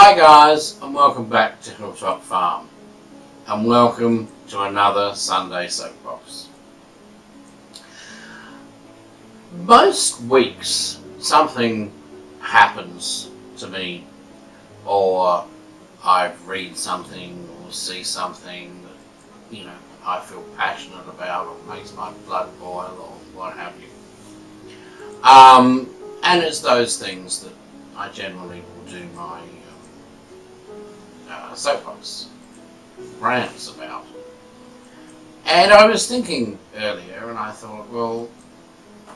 Hi guys, and welcome back to Hilltop Farm, and welcome to another Sunday soapbox. Most weeks something happens to me, or I read something or see something that I feel passionate about, or makes my blood boil, or what have you. And it's those things that I generally will do my soapbox rants about. And I was thinking earlier, and I thought, well,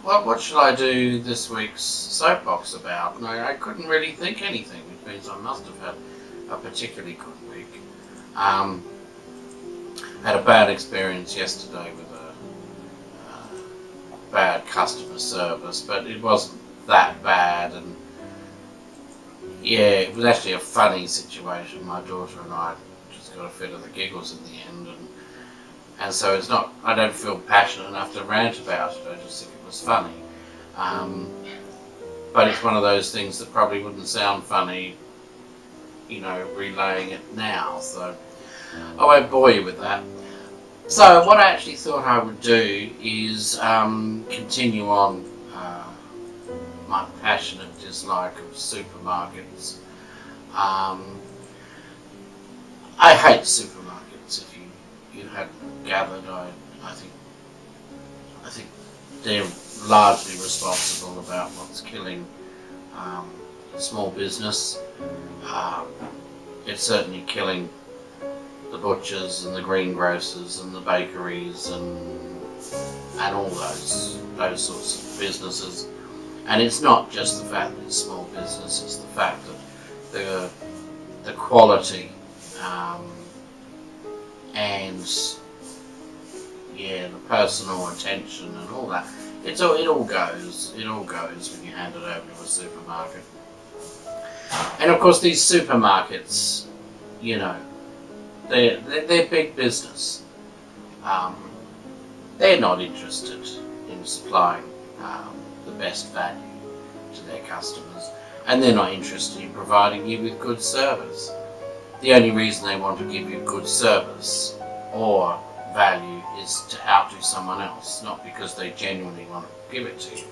what should I do this week's soapbox about? And I couldn't really think anything, which means I must have had a particularly good week. Had a bad experience yesterday with a bad customer service, but it wasn't that bad, and yeah, it was actually a funny situation. My daughter and I just got a fit of the giggles in the end, and so it's not, I don't feel passionate enough to rant about it. I just think it was funny. But it's one of those things that probably wouldn't sound funny, relaying it now, so I won't bore you with that. So what I actually thought I would do is continue on my passionate dislike of supermarkets. I hate supermarkets. If you hadn't gathered, I think they're largely responsible about what's killing small business. It's certainly killing the butchers and the greengrocers and the bakeries and all those sorts of businesses. And it's not just the fact that it's small business, it's the fact that the quality and the personal attention and all that, it all goes when you hand it over to a supermarket. And of course these supermarkets, they're big business. They're not interested in supplying the best value to their customers, and they're not interested in providing you with good service. The only reason they want to give you good service or value is to outdo someone else, not because they genuinely want to give it to you.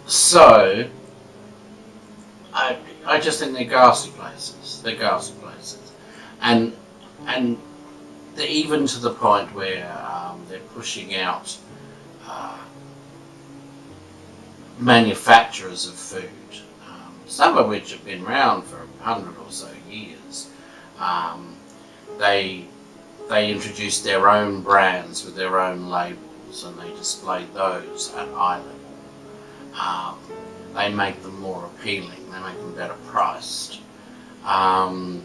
So I just think they're ghastly places. They're ghastly places, and they're even to the point where they're pushing out manufacturers of food, some of which have been around for 100 or so years. They introduced their own brands with their own labels, and they display those at eye level. They make them more appealing. They make them better priced. And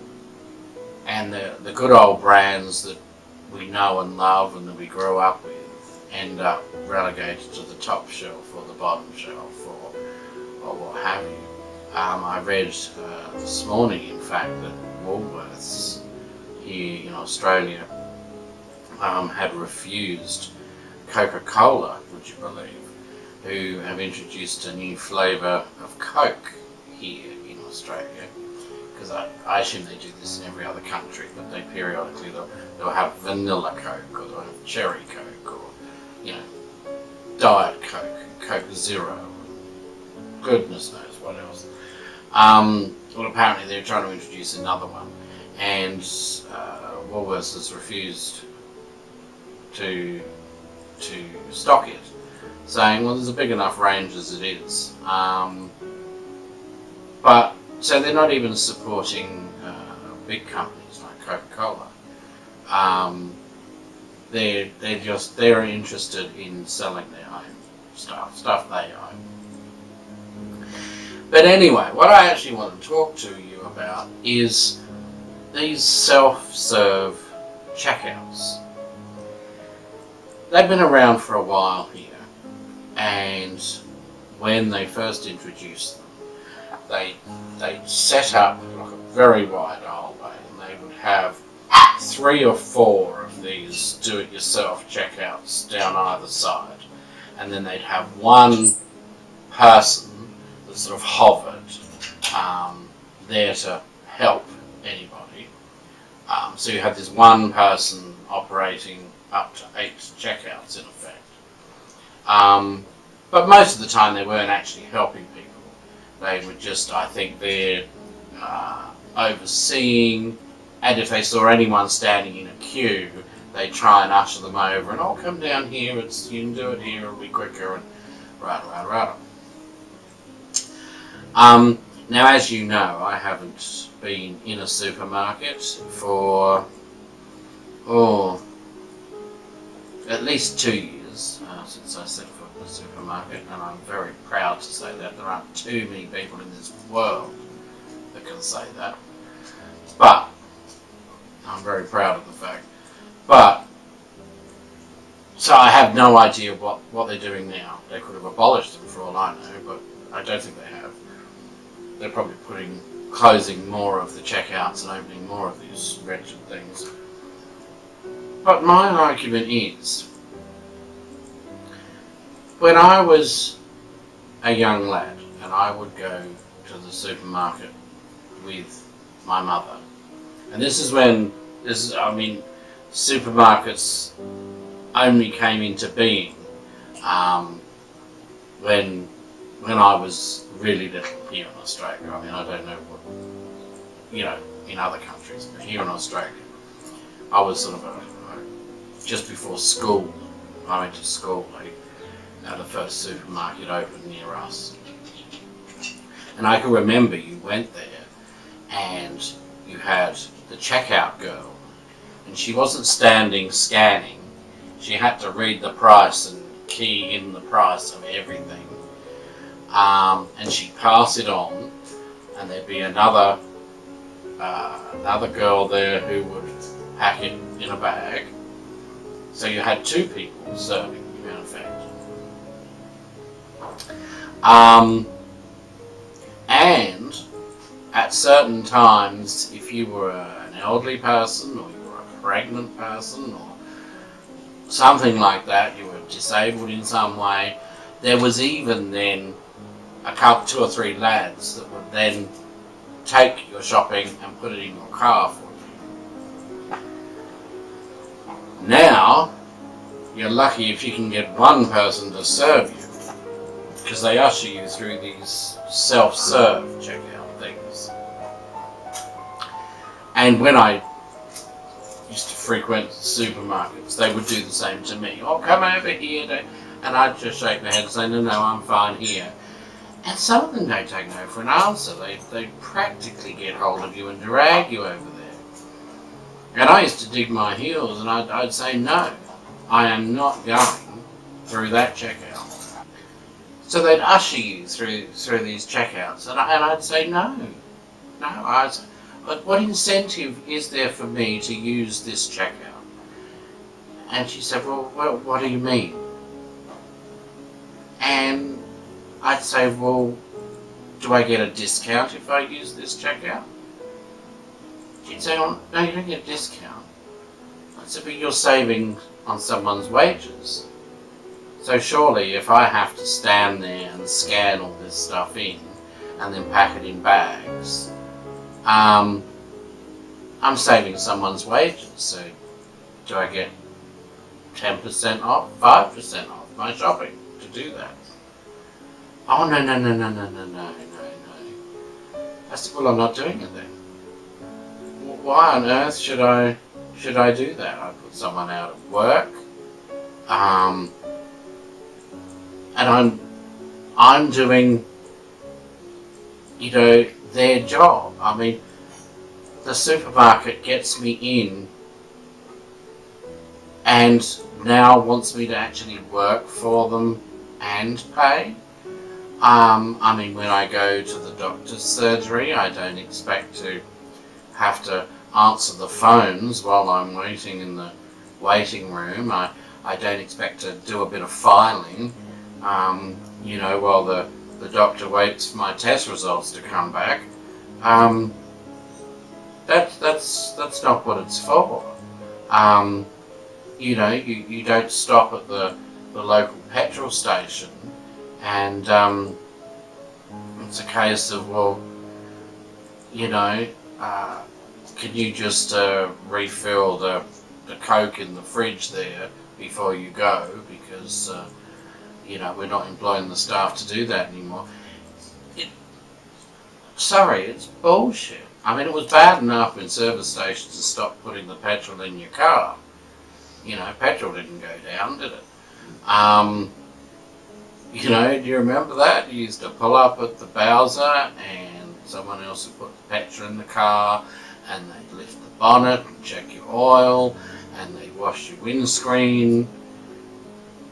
the good old brands that we know and love and that we grew up with end up relegated to the top shelf or the bottom shelf or what have you. I read this morning, in fact, that Woolworths here in Australia had refused Coca-Cola, would you believe, who have introduced a new flavour of Coke here in Australia. Because I assume they do this in every other country, but they periodically they'll have vanilla Coke, or they'll have cherry Coke, or Diet Coke, Coke Zero, goodness knows what else. Well, apparently they're trying to introduce another one, and Woolworths has refused to stock it, saying, well, there's a big enough range as it is. But so they're not even supporting big companies like Coca-Cola. They're interested in selling their own stuff they own. But anyway, what I actually want to talk to you about is these self-serve checkouts. They've been around for a while here, and when they first introduced them, they set up like a very wide hallway, and they would have 3 or 4 of these do-it-yourself checkouts down either side, and then they'd have one person, sort of hovered, there to help anybody. So you had this one person operating up to 8 checkouts in effect. But most of the time they weren't actually helping people. They were just, I think, there overseeing, and if they saw anyone standing in a queue, they try and usher them over and, oh, come down here, you can do it here, it'll be quicker, and right. Now, as you know, I haven't been in a supermarket for, at least 2 years since I set foot in a supermarket, and I'm very proud to say that. There aren't too many people in this world that can say that. But I'm very proud of the fact. But so I have no idea what they're doing now. They could have abolished them for all I know, but I don't think they have. They're probably closing more of the checkouts and opening more of these wretched things. But my argument is, when I was a young lad and I would go to the supermarket with my mother, and this is when supermarkets only came into being when I was really little here in Australia. I mean, I don't know what, in other countries, but here in Australia, I was sort of just before school. I went to school. The first supermarket opened near us, and I can remember you went there, and you had the checkout girl, and she wasn't standing scanning. She had to read the price and key in the price of everything. And she'd pass it on, and there'd be another girl there who would pack it in a bag. So you had 2 people serving, in effect. And at certain times, if you were an elderly person, or you were a pregnant person, or something like that, you were disabled in some way, there was even then a couple, 2 or 3 lads that would then take your shopping and put it in your car for you. Now, you're lucky if you can get one person to serve you, because they usher you through these self-serve checkout things. And when I used to frequent supermarkets, they would do the same to me. Oh, come over here, and I'd just shake my head and say, no, I'm fine here. And some of them don't take no for an answer. They practically get hold of you and drag you over there. And I used to dig my heels, and I'd say, no, I am not going through that checkout. So they'd usher you through these checkouts, and I'd say, no. But what incentive is there for me to use this checkout? And she said, well, what do you mean? And I'd say, well, do I get a discount if I use this checkout? She'd say, oh, no, you don't get a discount. I said, but you're saving on someone's wages. So surely if I have to stand there and scan all this stuff in and then pack it in bags, I'm saving someone's wages. So do I get 10% off, 5% off my shopping to do that? Oh, no. I said, well, I'm not doing it then. Why on earth should I do that? I put someone out of work, and I'm doing, their job. I mean, the supermarket gets me in and now wants me to actually work for them and pay. I mean, when I go to the doctor's surgery, I don't expect to have to answer the phones while I'm waiting in the waiting room. I don't expect to do a bit of filing, while the doctor waits for my test results to come back. That's not what it's for. You don't stop at the local petrol station and it's a case of, well, you know, can you just refill the Coke in the fridge there before you go, because you know, we're not employing the staff to do that anymore. Sorry, it's bullshit. I mean, it was bad enough when service stations stopped putting the petrol in your car. You know, petrol didn't go down, did it? You know, do you remember that? You used to pull up at the Bowser and someone else would put the petrol in the car, and they'd lift the bonnet and check your oil, and they'd wash your windscreen,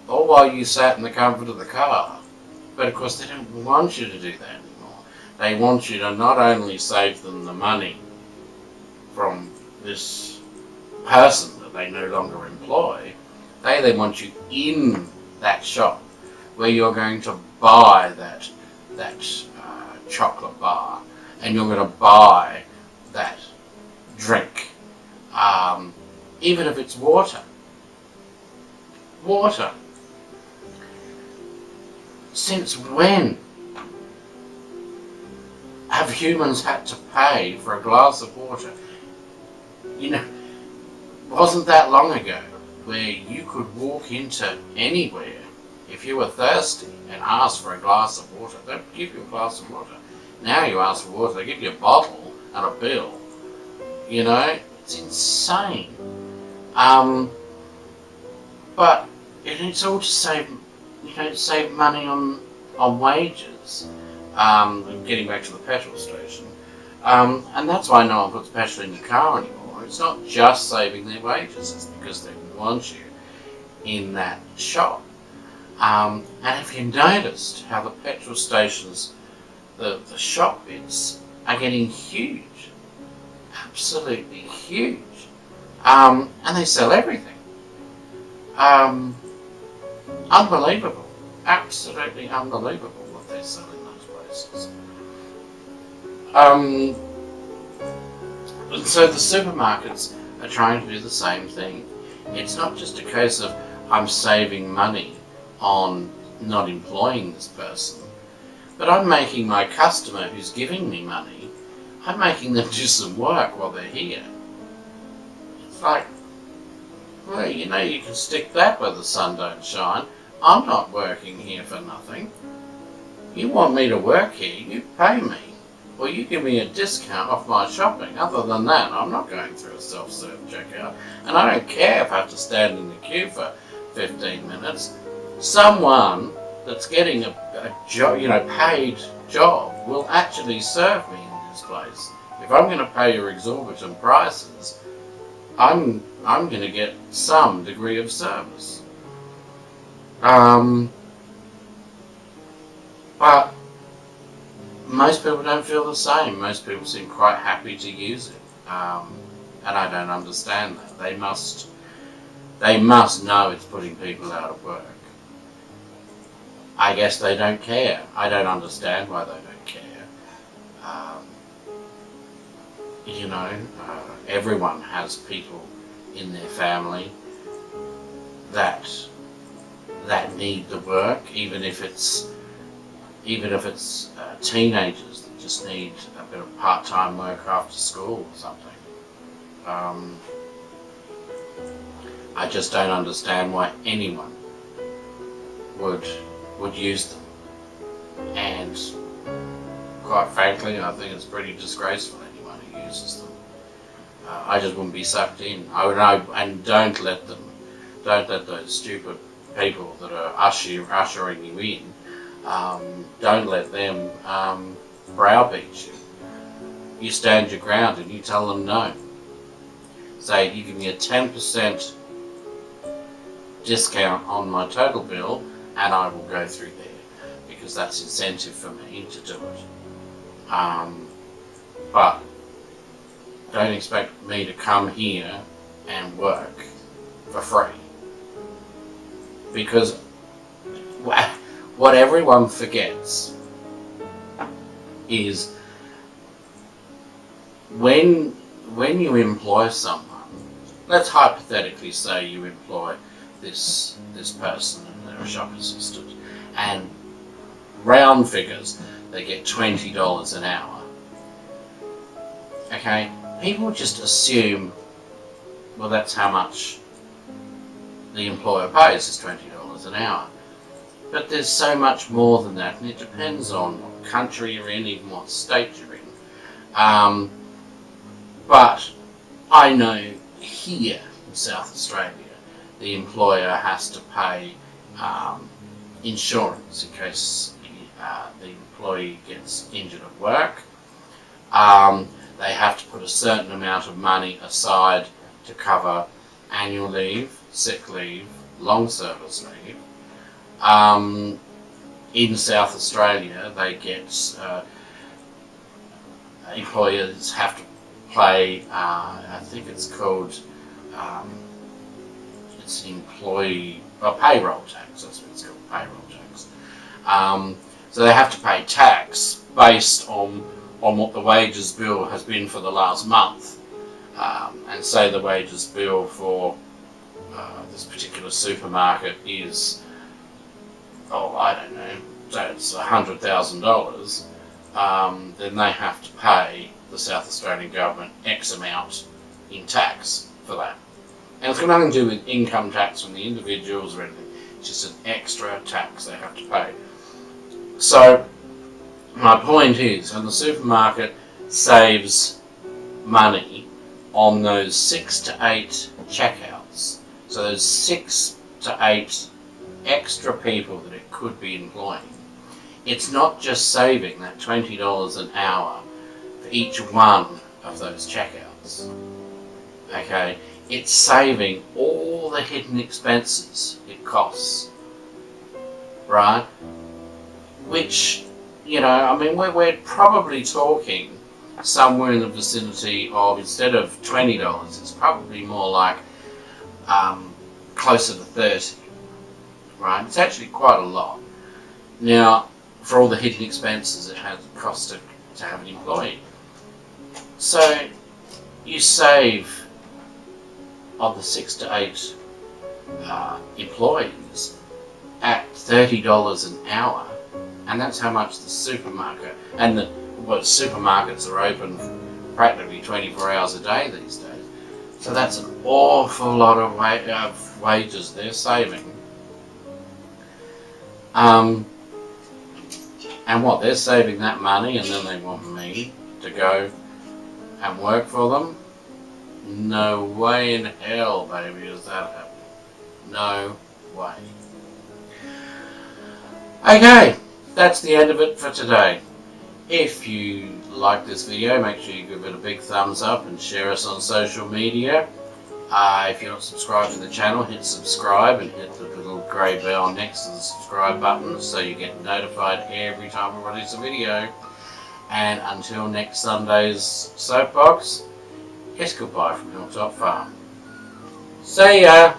all while you sat in the comfort of the car. But of course they don't want you to do that anymore. They want you to not only save them the money from this person that they no longer employ, they want you in that shop where you're going to buy that chocolate bar, and you're going to buy that drink, even if it's water. Water. Since when have humans had to pay for a glass of water? You know, wasn't that long ago where you could walk into anywhere if you were thirsty and ask for a glass of water. They'd give you a glass of water. Now you ask for water, they give you a bottle and a bill. You know, it's insane. But it's all to save, you know, save money on wages. Getting back to the petrol station, and that's why no one puts petrol in your car anymore. It's not just saving their wages; it's because they want you in that shop. And have you noticed how the petrol stations, the shop bits, are getting huge? Absolutely huge. And they sell everything. Unbelievable. Absolutely unbelievable what they sell in those places. And so the supermarkets are trying to do the same thing. It's not just a case of I'm saving money on not employing this person, but I'm making my customer who's giving me money, I'm making them do some work while they're here. It's like, well, you know, you can stick that where the sun don't shine. I'm not working here for nothing. You want me to work here, you pay me. Or you give me a discount off my shopping. Other than that, I'm not going through a self-serve checkout. And I don't care if I have to stand in the queue for 15 minutes. Someone that's getting a job, you know, paid job, will actually serve me in this place. If I'm going to pay your exorbitant prices, I'm going to get some degree of service. But most people don't feel the same. Most people seem quite happy to use it, and I don't understand that. They must know it's putting people out of work. I guess they don't care. I don't understand why they don't care. You know, everyone has people in their family that need the work, even if it's teenagers that just need a bit of part-time work after school or something. I just don't understand why anyone would use them, and quite frankly, I think it's pretty disgraceful, anyone who uses them. I just wouldn't be sucked in. And don't let those stupid people that are ushering you in, don't let them browbeat you. You stand your ground and you tell them no. Say, you give me a 10% discount on my total bill and I will go through there, because that's incentive for me to do it. But don't expect me to come here and work for free, because what everyone forgets is when you employ someone, let's hypothetically say you employ this person and they're a shop assistant, and round figures, they get $20 an hour. Okay, people just assume, well, that's how much the employer pays, is $20 an hour. But there's so much more than that, and it depends on what country you're in, even what state you're in. But I know here in South Australia, the employer has to pay insurance in case the employee gets injured at work. They have to put a certain amount of money aside to cover annual leave, sick leave, long service leave. In South Australia, they get employers have to pay. I think it's called it's employee payroll tax. That's what it's called, payroll tax. So they have to pay tax based on what the wages bill has been for the last month. And say the wages bill for this particular supermarket is, I don't know, so it's $100,000, then they have to pay the South Australian government X amount in tax for that. And it's got nothing to do with income tax from the individuals or anything, it's just an extra tax they have to pay. So my point is, when the supermarket saves money on those 6 to 8 checkouts, so those 6 to 8 extra people that it could be employing, it's not just saving that $20 an hour for each one of those checkouts. Okay, it's saving all the hidden expenses it costs, right? Which, you know, I mean, we're probably talking somewhere in the vicinity of, instead of $20, it's probably more like closer to $30, right? It's actually quite a lot. Now, for all the hidden expenses it has cost to have an employee. So you save of the 6 to 8 employees at $30 an hour, and that's how much the supermarket, and supermarkets are open practically 24 hours a day these days. So that's an awful lot of wages they're saving. And what, they're saving that money and then they want me to go and work for them? No way in hell, baby, is that happening. No way. Okay, that's the end of it for today. If you like this video, make sure you give it a big thumbs up and share us on social media. If you're not subscribed to the channel, hit subscribe and hit the little grey bell next to the subscribe button so you get notified every time we release a video. And until next Sunday's soapbox, it's goodbye from Hilltop Farm. See ya!